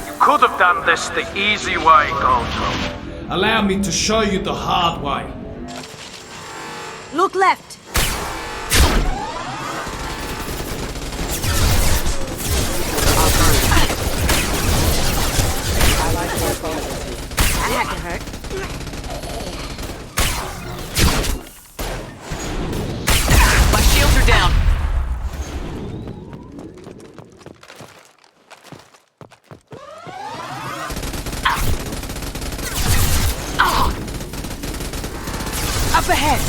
You could have done this the easy way, Gojo. Allow me to show you the hard way. Look left. That had to hurt. My shields are down. Up ahead.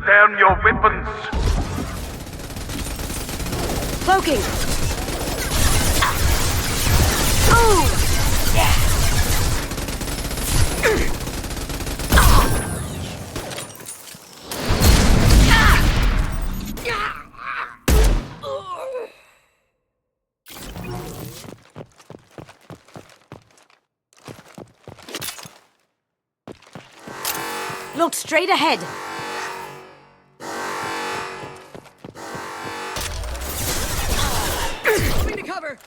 down your weapons. Cloaking! Ooh! Look straight ahead. Coming to cover.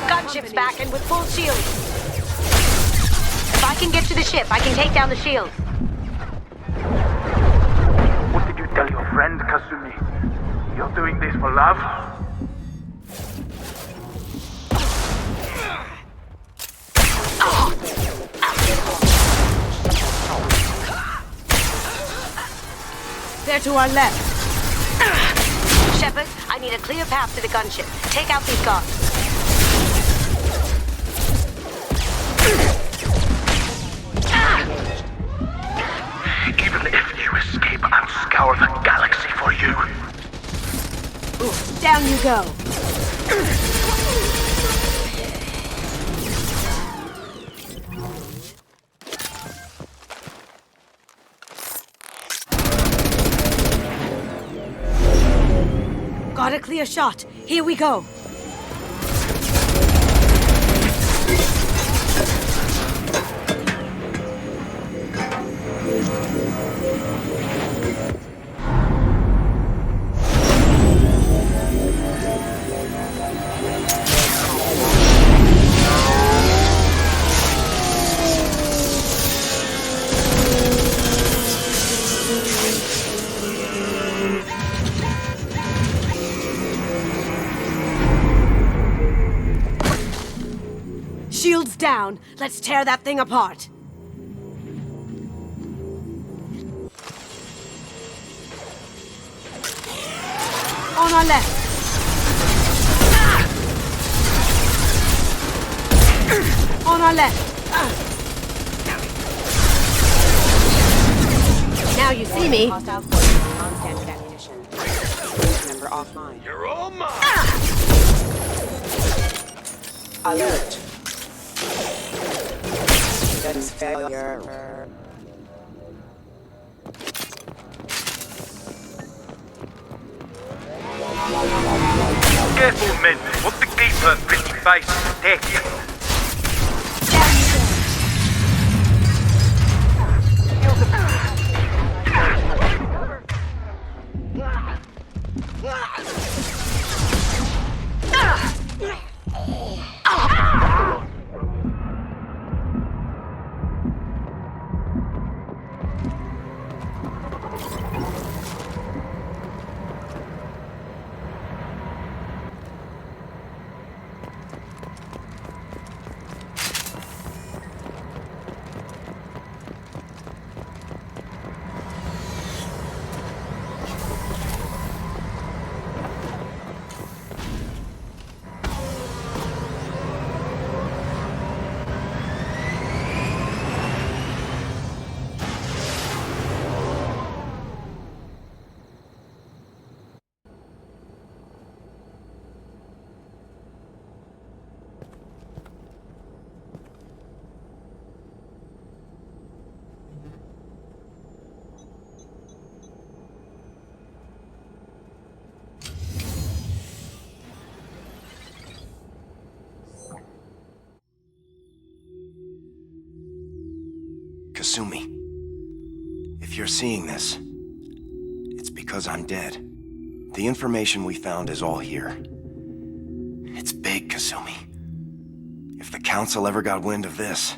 Gunship's back and with full shields. If I can get to the ship, I can take down the shields. What did you tell your friend, Kasumi? You're doing this for love? They're to our left. Shepard, I need a clear path to the gunship. Take out these guards. Even if you escape, I'll scour the galaxy for you. Ooh, down you go. Got a clear shot. Here we go. Shields down. Let's tear that thing apart. On our left. On our left. Now you see me. Non-standard ammunition. Member offline. You're all mine! Alert. Defense failure. Careful, men. Want to keep her pretty face intact. Kasumi, if you're seeing this, it's because I'm dead. The information we found is all here. It's big, Kasumi. If the Council ever got wind of this,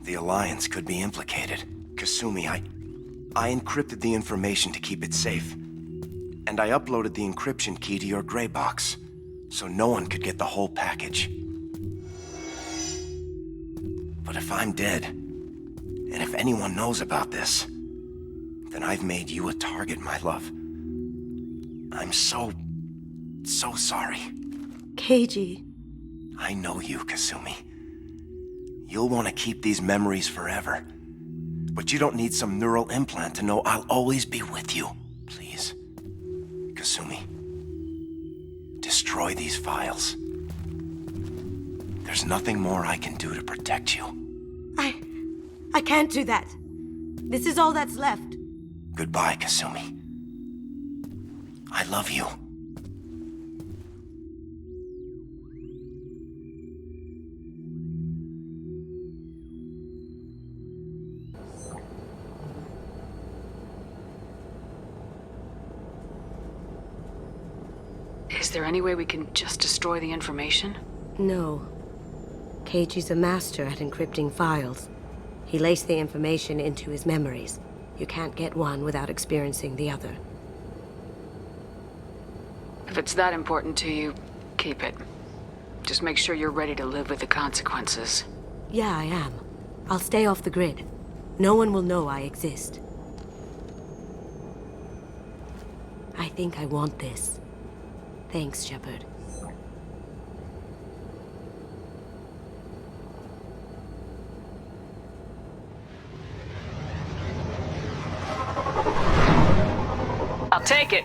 the Alliance could be implicated. Kasumi, I encrypted the information to keep it safe. And I uploaded the encryption key to your gray box, so no one could get the whole package. But if I'm dead, and if anyone knows about this, then I've made you a target, my love. I'm so sorry. Keiji. I know you, Kasumi. You'll want to keep these memories forever. But you don't need some neural implant to know I'll always be with you. Please, Kasumi. Destroy these files. There's nothing more I can do to protect you. I can't do that. This is all that's left. Goodbye, Kasumi. I love you. Is there any way we can just destroy the information? No. Keiji's a master at encrypting files. He laced the information into his memories. You can't get one without experiencing the other. If it's that important to you, keep it. Just make sure you're ready to live with the consequences. Yeah, I am. I'll stay off the grid. No one will know I exist. I think I want this. Thanks, Shepard. I'll take it.